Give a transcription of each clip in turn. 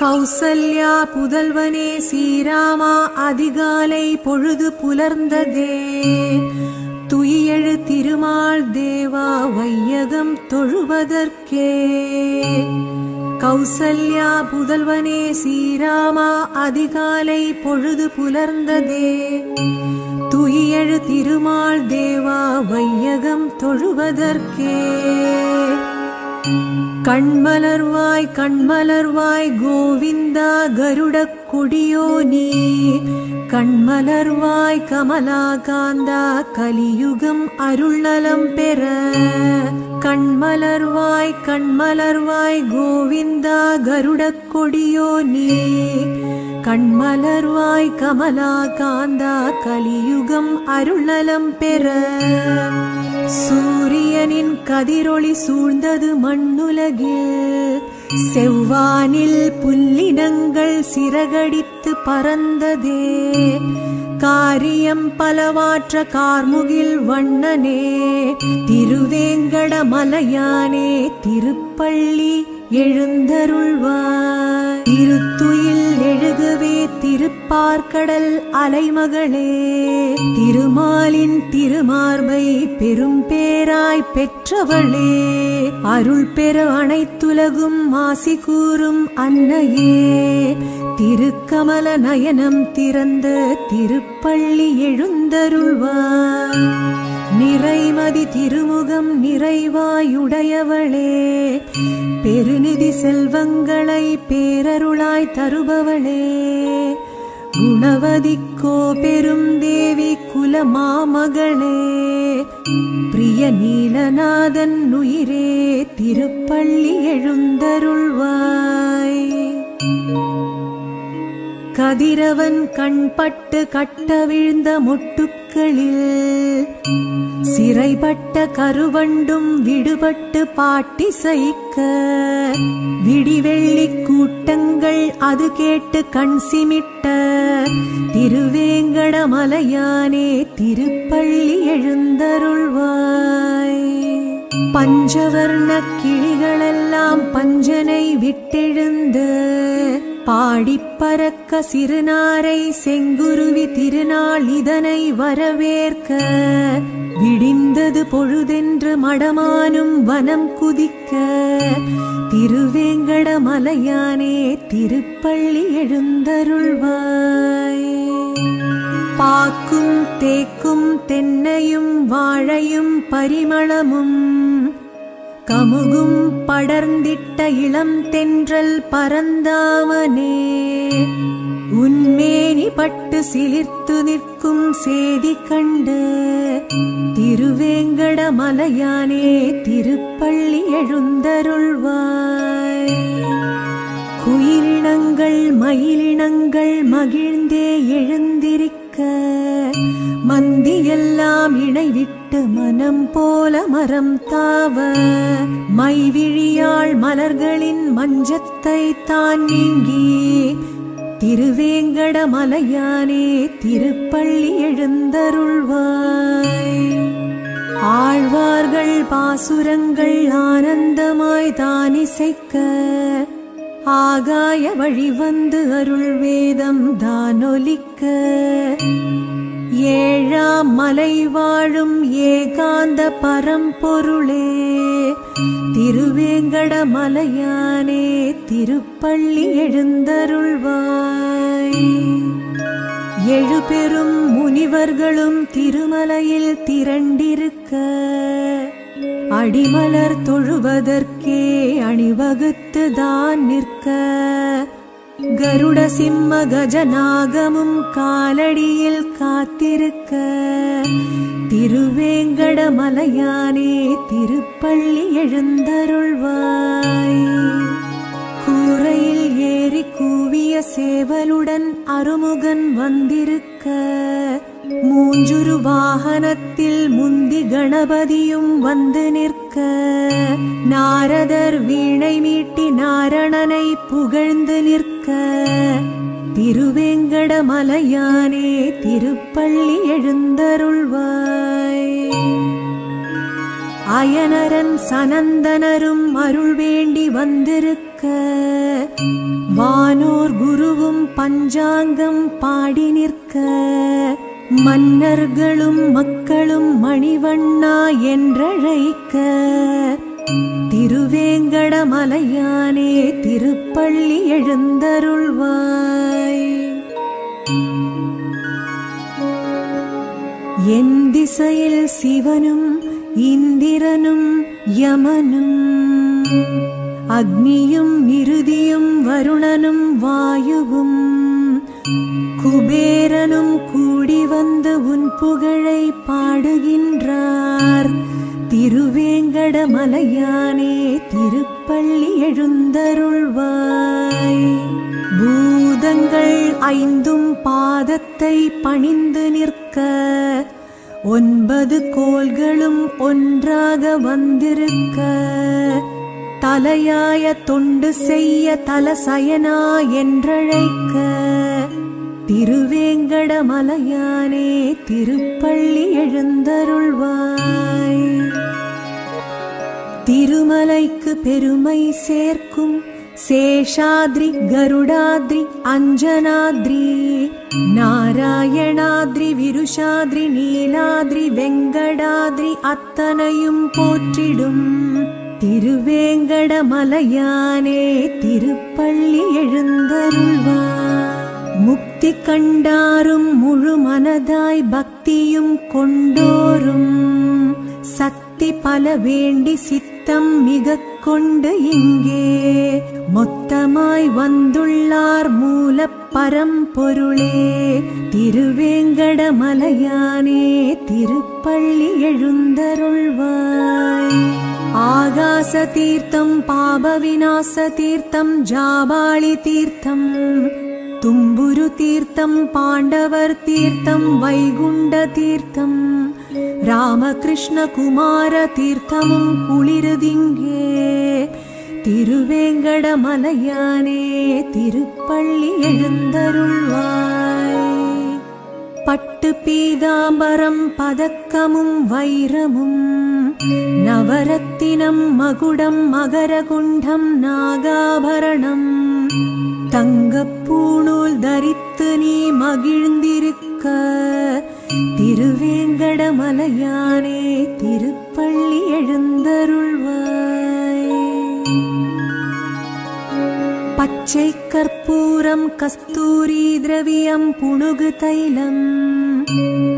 கௌசல்யா புதல்வனே ஸ்ரீராமா அதிகாலை பொழுது புலர்ந்ததே. துயிலெழு திருமால் தேவா வையகம் தொழுவதற்கே. கௌசல்யா புதல்வனே ஸ்ரீராமா அதிகாலை பொழுது புலர்ந்ததே. துயிலெழு திருமால் தேவா வையகம் தொழுவதற்கே. கண்மலர்வாய் கண்மலர்வாய் கோவிந்தா கருடக் கொடியோனே. கண்மலர்வாய் கமலாகாந்தா கலியுகம் அருள்நலம் பெற. கண்மலர்வாய் கண்மலர்வாய் கோவிந்தா கருடக் கொடியோனே. கண்மலர்வாய் கமலாகாந்தா கலியுகம் அருள்நலம் பெற. சூரியனின் கதிரொளி சூழ்ந்தது மண்ணுலகில். செவ்வானில் புல்லினங்கள் சிறகடித்து பறந்ததே. காரியம் பலவாற்ற கார்முகில் வண்ணனே. திருவேங்கடமலையானே திருப்பள்ளி எழுந்தருள்வாய். திருத்துயில் எழுகவே திருப்பார்கடல் அலைமகளே. திருமாலின் திருமார்பை பெரும் பேராய் பெற்றவளே. அருள் பெற அனைத்துலகும் ஆசி கூறும் அன்னையே. திருக்கமல நயனம் திறந்த திருப்பள்ளி எழுந்தருள்வாய். நிறைமதி திருமுகம் நிறைவாயுடையவளே. பெருநிதி செல்வங்களை பேரருளாய் தருபவளே. குணவதிக்கோ பெரும் தேவி குலமாமகளே. பிரிய நீலநாதன் உயிரே திருப்பள்ளி எழுந்தருள்வாய். கதிரவன் கண்பட்டு கட்ட விழுந்த மொட்டுக்களில். சிறைப்பட்ட கருவண்டும் விடுபட்டு பாட்டிசைக்க. விடிவெள்ளி கூட்டங்கள் அது கேட்டு கண் சிமிட்ட. திருவேங்கடமலையானே திருப்பள்ளி எழுந்தருள்வாய். பஞ்சவர்ண கிளிகளெல்லாம் பஞ்சனை விட்டெழுந்து. பாடிப்பறக்க சிறுநாரை செங்குருவி திருநாள் இதனை வரவேற்க. விடிந்தது பொழுதென்று மடமானும் வனம் குதிக்க. திருவேங்கடமலையானே திருப்பள்ளி எழுந்தருள்வாய். பாக்கும் தேக்கும் தென்னையும் வாழையும் பரிமளமும். கமுகும் படர்ந்திட்ட இளம் தென்றல் பரந்தாமனே. உன்மேனி பட்டு சிலிர்த்து நிற்கும் சேதி கண்டு. திருவேங்கடமலையானே திருப்பள்ளி எழுந்தருள்வாய். குயிலினங்கள் மயிலினங்கள் மகிழ்ந்தே எழுந்திருக்க. மந்தியெல்லாம் இணைவிட்டு மனம் போல மரம் தாவ. மைவிழியாள் மலர்களின் மஞ்சத்தை தான் நீங்கி. திருவேங்கடமலையானே திருப்பள்ளி எழுந்தருள்வாய். ஆழ்வார்கள் பாசுரங்கள் ஆனந்தமாய் தானிசைக்க. ஆகாய வழி வந்து அருள் வேதம் தானொலிக்க. ஏழாம் மலை வாழும் ஏகாந்த பரம்பொருளே. திருவேங்கடமலையானே திருப்பள்ளி எழுந்தருள்வாய். எழுபெரும் முனிவர்களும் திருமலையில் திரண்டிருக்க. அடிமலர் தொழுவதற்கே அணிவகுத்து தான் நிற்க. கருட சிம்ம கஜநாகமும் காலடியில் காத்திருக்க. திருவேங்கடமலையானே திருப்பள்ளி எழுந்தருள்வாய். கூரையில் ஏறி கூவிய சேவலுடன் அருமுகன் வந்திருக்க. மூஞ்சுரு வாகனத்தில் முந்தி கணபதியும் வந்து நிற்க. நாரதர் வீணை மீட்டி நாரணனை புகழ்ந்து நிற்க. திருவேங்கடமலையானே திருப்பள்ளி எழுந்தருள்வாய். அயனரன் சனந்தனரும் அருள் வேண்டி வந்திருக்க. வானோர் குருவும் பஞ்சாங்கம் பாடி நிற்க மன்னர்களும் மக்களும் மணிவண்ணா என்றழைக்க திருவேங்கடமலையானே திருப்பள்ளி எழுந்தருள்வாய். என் திசையில் சிவனும் இந்திரனும் யமனும் அக்னியும் இறுதியும் வருணனும் வாயுவும் குபேரனும் கூடி வந்து உன் புகழை பாடுகின்றார். திருவேங்கடமலையானே திருப்பள்ளி எழுந்தருள்வாய். பூதங்கள் ஐந்தும் பாதத்தை பணிந்து நிற்க 9 கோள்களும் ஒன்றாக வந்திருக்க தலையாய தொண்டு செய்ய தலசயனா என்றழைக்க திருவேங்கடமலையானே திருப்பள்ளி எழுந்தருள்வாய். திருமலைக்கு பெருமை சேர்க்கும் சேஷாத்ரி கருடாத்ரி அஞ்சனாத்ரி நாராயணாத்ரி விருஷாத்ரி நீலாத்ரி வெங்கடாத்ரி அத்தனையும் போற்றிடும் திருவேங்கடமலையானே திருப்பள்ளி எழுந்தருள்வாய். முக்தி கண்டாரும் முழு மனதாய் பக்தியும் கொண்டோரும் சக்தி பல வேண்டி சித்தம் மிக கொண்டு இங்கே மொத்தமாய் வந்துள்ளார் மூல பரம்பொருளே திருவேங்கடமலையானே திருப்பள்ளி எழுந்தருள்வாய். ஆகாச தீர்த்தம் பாப விநாச தீர்த்தம் ஜாபாளி தீர்த்தம் தும்புரு தீர்த்தம் பாண்டவர் தீர்த்தம் வைகுண்ட தீர்த்தம் ராமகிருஷ்ண குமார தீர்த்தமும் குளிருதிங்கே திருவேங்கடமலையானே திருப்பள்ளி எழுந்தருள்வாய். பட்டு பீதாம்பரம் பதக்கமும் வைரமும் நவரத்தினம் மகுடம் மகரகுண்டம் நாகாபரணம் தங்கப்பூணூல் தரித்து நீ மகிழ்ந்திருக்க திருவேங்கடமலையானே திருப்பள்ளி எழுந்தருள்வாய். பச்சை கற்பூரம் கஸ்தூரி திரவியம் புணுகு தைலம்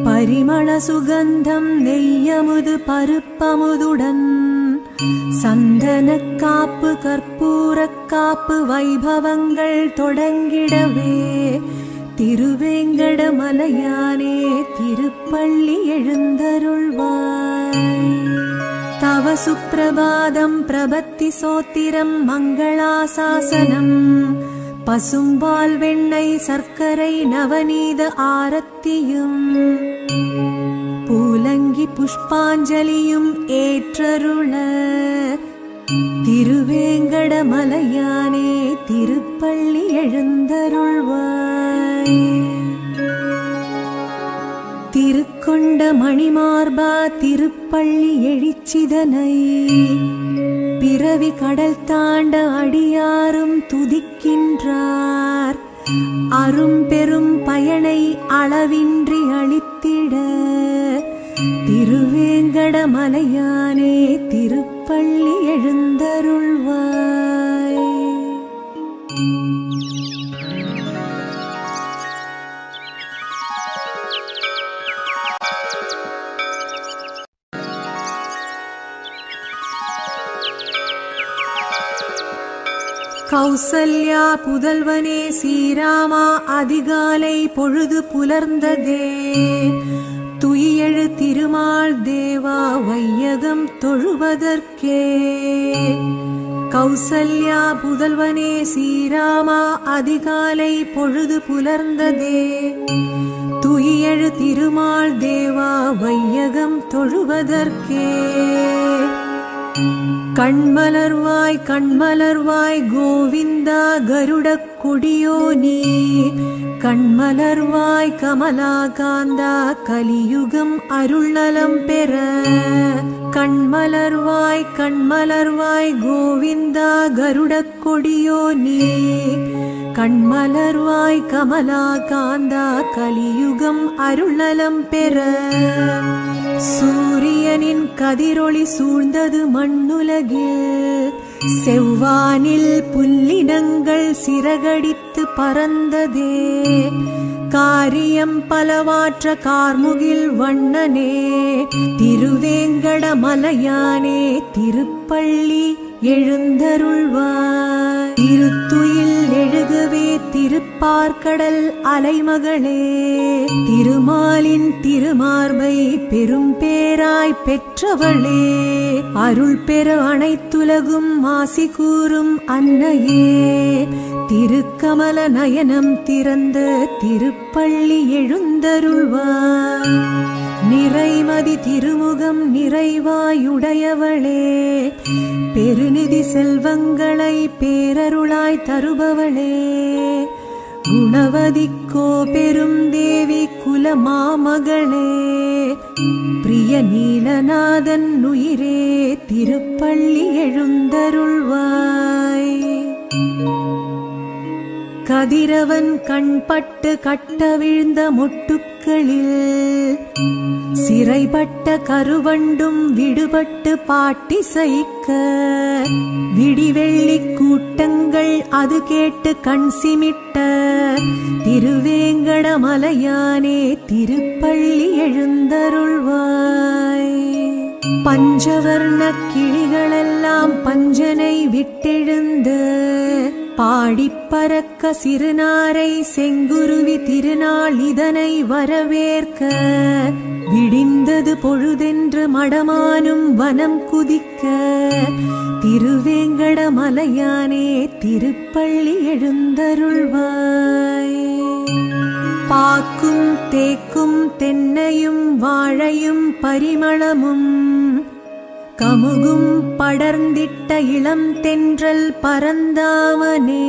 பரிமள சுகந்தம் நெய்யமுது பருப்பமுதுடன் சந்தன காப்பு கற்பூர காப்பு வைபவங்கள் தொடங்கிடவே திருவேங்கடமலையானே திருப்பள்ளி எழுந்தருள்வாய். தவ சுப்பிரபாதம் பிரபத்தி சோத்திரம் மங்களாசாசனம் பசும்பால் வெண்ணெய் சர்க்கரை நவநீத ஆரத்தியும் பூலங்கி புஷ்பாஞ்சலியும் ஏற்றருள திருவேங்கடமலையானே திருப்பள்ளி எழுந்தருள்வாய். திருக்கொண்ட மணிமார்பா திருப்பள்ளி எழுச்சிதனை பிறவி கடல் தாண்ட அடியாரும் துதிக்கின்றார். அரும் பெரும் பயனை அளவின்றி அளித்திட திருவேங்கடமலையானே திருப்பள்ளி எழுந்தருள்வாய். கௌசல்யா புதல்வனே ஸ்ரீராமா அதிகாலை பொழுது புலர்ந்ததே துயிலெழு திருமால் தேவா வையகம் தொழுவதற்கே. கௌசல்யா புதல்வனே ஸ்ரீராமா அதிகாலை பொழுது புலர்ந்ததே துயிலெழு திருமால் தேவா வையகம் தொழுவதற்கே. கண்மலர்வாய் கண்மலர்வாய் கோவிந்தா கருடக் கொடியோ நீ கண்மலர்வாய் கமலாகாந்தா கலியுகம் அருள்நலம் பெற கண்மலர்வாய் கண்மலர்வாய் கோவிந்தா கருடக் கொடியோனே, கண்மலர்வாய் கமலா காந்தா கலியுகம் அருள்நலம் பெற. சூரியனின் கதிரொளி சூழ்ந்தது மண்ணுலகில், செவ்வானில் புல்லினங்கள் சிறகடித்து பறந்ததே. காரியம் பலவாற்ற கார்முகில் வண்ணனே, திருவேங்கடமலையானே திருப்பள்ளி எழுந்தருள்வாய். திருத்துயில் எழுகவே திருப்பார்கடல் அலைமகளே, திருமாலின் திருமார்பை பெரும் பேராய் பெற்றவளே, அருள் பெற அனைத்துலகும் ஆசி கூறும் அன்னையே, திருக்கமல நயனம் திறந்த திருப்பள்ளி எழுந்தருள்வாய். நிறைமதி திருமுகம் நிறைவாயுடையவளே, பெருநிதி செல்வங்களை பேரருளாய் தருபவளே, குணவதிக்கோ பெரும் தேவி குலமாமகளே, பிரிய நீலநாதன் உயிரே திருப்பள்ளி எழுந்தருள்வாய். கதிரவன் கண்பட்டு கட்டவிழ்ந்த மொட்டுக்களில், சிறைப்பட்ட கருவண்டும் விடுபட்டு பாட்டிசைக்க, விடிவெள்ளி கூட்டங்கள் அது கேட்டு கண் சிமிட்ட, திருவேங்கடமலையானே திருப்பள்ளி எழுந்தருள்வாய். பஞ்சவர்ண கிளிகளெல்லாம் பஞ்சனை விட்டெழுந்து, பாடிப்பறக்க சிறுநாரை செங்குருவி திருநாள் இதனை வரவேற்க, விடிந்தது பொழுதென்று மடமானும் வனம் குதிக்க, திருவேங்கடமலையானே திருப்பள்ளி எழுந்தருள்வாய். பாக்கும் தேக்கும் தென்னையும் வாழையும் பரிமளமும், கமுகும் படர்ந்திட்ட இளம் தென்றல் பரந்தாமனே,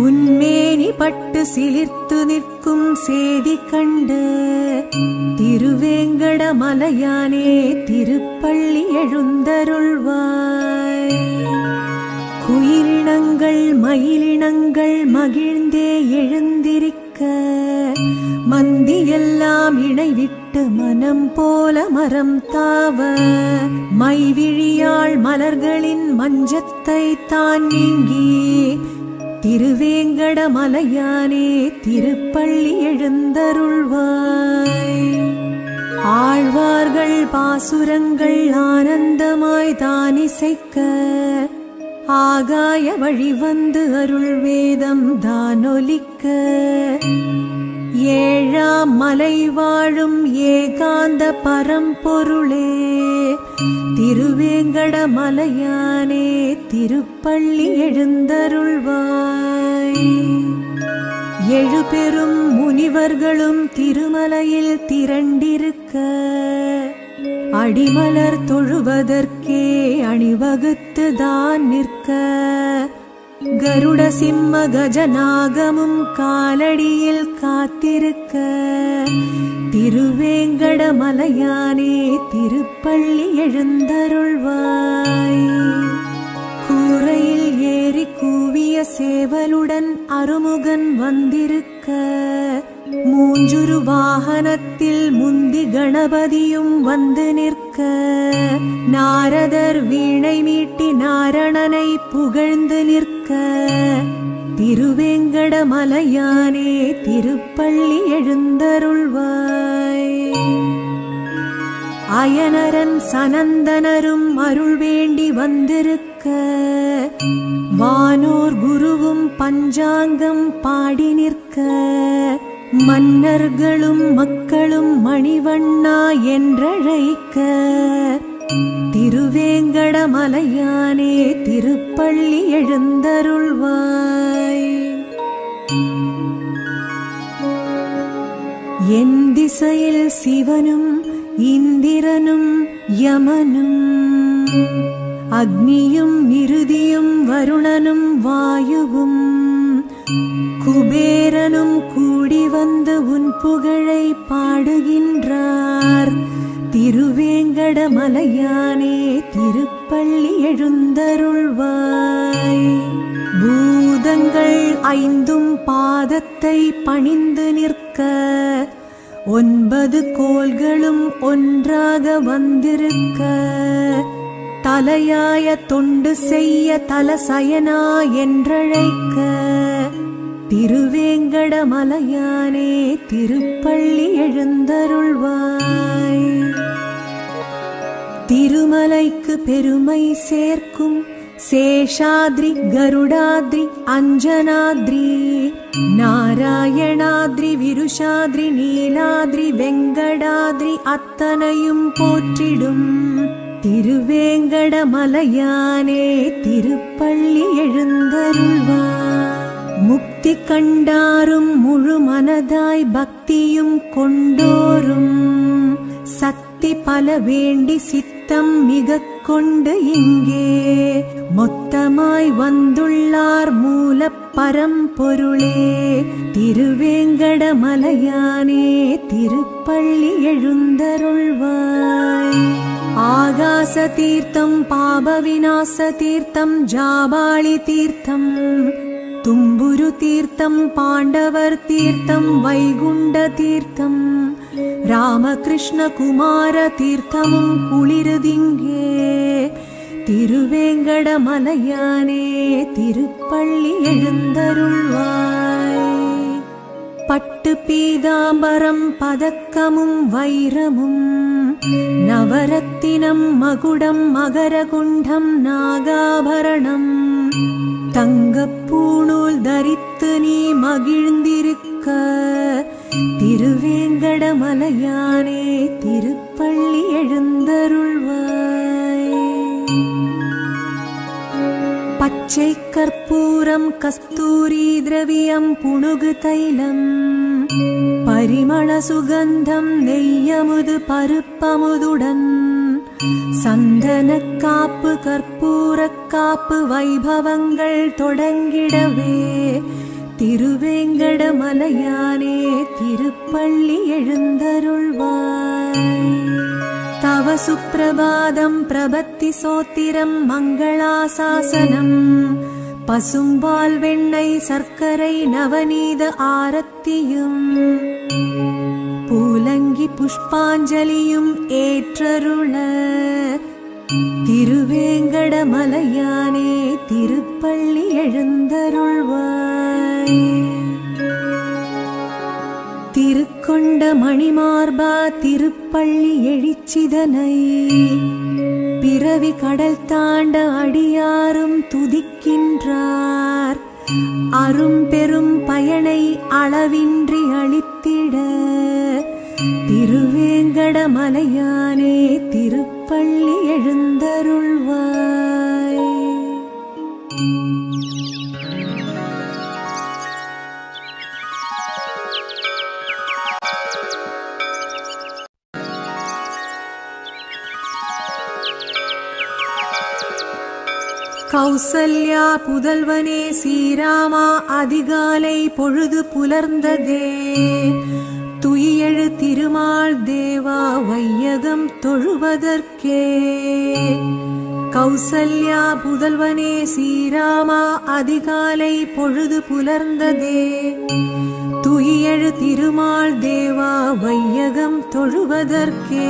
உன்மேனி பட்டு சிலிர்த்து நிற்கும் சேதி கண்டு, திருவேங்கடமலையானே திருப்பள்ளி எழுந்தருள்வாய். குயிலினங்கள் மயிலினங்கள் மகிழ்ந்தே எழுந்திருக்க, மந்தியெல்லாம் இணைவிட்டு மனம் போல மரம் தாவ, மைவிழியாள் மலர்களின் மஞ்சத்தை தான் நீங்கி, திருவேங்கடமலையானே திருப்பள்ளி எழுந்தருள்வாய். ஆழ்வார்கள் பாசுரங்கள் ஆனந்தமாய் தானிசைக்க, ஆகாய வழி வந்து அருள் வேதம் தானொலிக்க, ஏழாம் மலை வாழும் ஏகாந்த பரம்பொருளே, திருவேங்கடமலையானே திருப்பள்ளி எழுந்தருள்வாய். எழுபெரும் முனிவர்களும் திருமலையில் திரண்டிருக்க, அடிமலர் தொழுவதற்கே அணிவகுத்து தான் நிற்க, கருட சிம்ம கஜநாகமும் காலடியில் காத்திருக்க, திருவேங்கடமலையானே திருப்பள்ளி எழுந்தருள்வாய். கூரையில் ஏறி கூவிய சேவலுடன் அருமுகன் வந்திருக்க, மூஞ்சுரு வாகனத்தில் முந்தி கணபதியும் வந்து நிற்க, நாரதர் வீணை மீட்டி நாரணனை புகழ்ந்து நிற்க, திருவேங்கடமலையானே திருப்பள்ளி எழுந்தருள்வாய். அயனரன் சனந்தனரும் அருள் வேண்டி வந்திருக்க, வானோர் குருவும் பஞ்சாங்கம் பாடி நிற்க, மன்னர்களும் மக்களும் மணிவண்ணா என்றழைக்க, திருவேங்கடமலையானே திருப்பள்ளி எழுந்தருள்வாய். என் திசையில் சிவனும் இந்திரனும் யமனும், அக்னியும் நிருதியும் வருணனும் வாயுவும், குபேரனும் கூடி வந்து உன் புகழை பாடுகின்றார், திருவேங்கடமலையானே திருப்பள்ளி எழுந்தருள்வாய். பூதங்கள் ஐந்தும் பாதத்தை பணிந்து நிற்க 9 கோள்களும் ஒன்றாக வந்திருக்க தலையாய தொண்டு செய்ய தலசயனா என்றழைக்க திருவேங்கடமலையானே திருப்பள்ளி எழுந்தருள்வாய். திருமலைக்கு பெருமை சேர்க்கும் சேஷாத்ரி கருடாத்ரி அஞ்சனாத்ரி நாராயணாத்ரி விருஷாத்ரி நீலாத்ரி வெங்கடாத்ரி அத்தனையும் போற்றிடும் திருவேங்கடமலையானே திருப்பள்ளி எழுந்தருள்வாய். முக்தி கண்டாரும் முழு மனதாய் பக்தியும் கொண்டோரும் சக்தி பல வேண்டி சித்தம் மிக கொண்டு இங்கே மொத்தமாய் வந்துள்ளார் மூல பரம்பொருளே திருவேங்கடமலையானே திருப்பள்ளி எழுந்தருள்வாய். ஆகாச தீர்த்தம் பாப விநாச தீர்த்தம் ஜாபாளி தீர்த்தம் தும்புரு தீர்த்தம் பாண்டவர் தீர்த்தம் வைகுண்ட தீர்த்தம் ராமகிருஷ்ண குமார தீர்த்தமும் குளிருதிங்கே திருவேங்கடமலையானே திருப்பள்ளி எழுந்தருள்வாய். பட்டு பீதாம்பரம் பதக்கமும் வைரமும் நவரத்தினம் மகுடம் மகரகுண்டம் நாகாபரணம் தங்கப்பூணூல் தரித்து நீ மகிழ்ந்திருக்க திருவேங்கடமலையானே திருப்பள்ளி எழுந்தருள்வாய். பச்சை கற்பூரம் கஸ்தூரி திரவியம் புணுகு தைலம் பரிமள சுகந்தம் நெய்யமுது பருப்பமுதுடன் சந்தன காப்பு கற்பூர காப்பு வைபவங்கள் தொடங்கிடவே திருவேங்கடமலையானே திருப்பள்ளி எழுந்தருள்வாய். தவ சுப்பிரபாதம் பிரபத்தி சோத்திரம் மங்களாசாசனம் பசும்பால் வெண்ணெய் சர்க்கரை நவநீத ஆரத்தியும் பூலங்கி புஷ்பாஞ்சலியும் ஏற்றருள திருவேங்கடமலையானே திருப்பள்ளி எழுந்தருள்வாய். திருக்கொண்ட மணிமார்பா திருப்பள்ளி எழுச்சிதனை பிறவி கடல் தாண்ட அடியாரும் துதிக்கின்றார் அரும் பெரும் பயனை அளவின்றி அளித்திட திருவேங்கடமலையானே திருப்பள்ளி எழுந்தருள்வாய். கௌசல்யா புதல்வனே ஸ்ரீராமா அதிகாலை பொழுது புலர்ந்ததே துயிலெழு திருமால் தேவா வையகம் தொழுவதற்கே. கௌசல்யா புதல்வனே ஸ்ரீராமா அதிகாலை பொழுது புலர்ந்ததே துயிலெழு திருமால் தேவா வையகம் தொழுவதற்கே.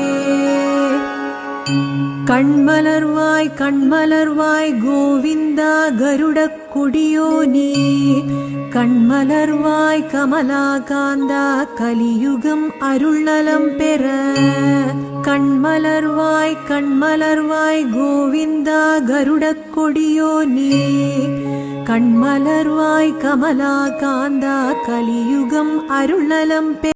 கண்மலர்வாய் கண்மலர்வாய் கோவிந்தா கருடக் கொடியோ நீ கண்மலர்வாய் கமலாகாந்தா கலியுகம் அருள்நலம் பெற. கண்மலர்வாய் கண்மலர்வாய் கோவிந்தா கருடக் கொடியோ நீ கண்மலர்வாய் கமலாகாந்தா கலியுகம் அருள்நலம் பெற.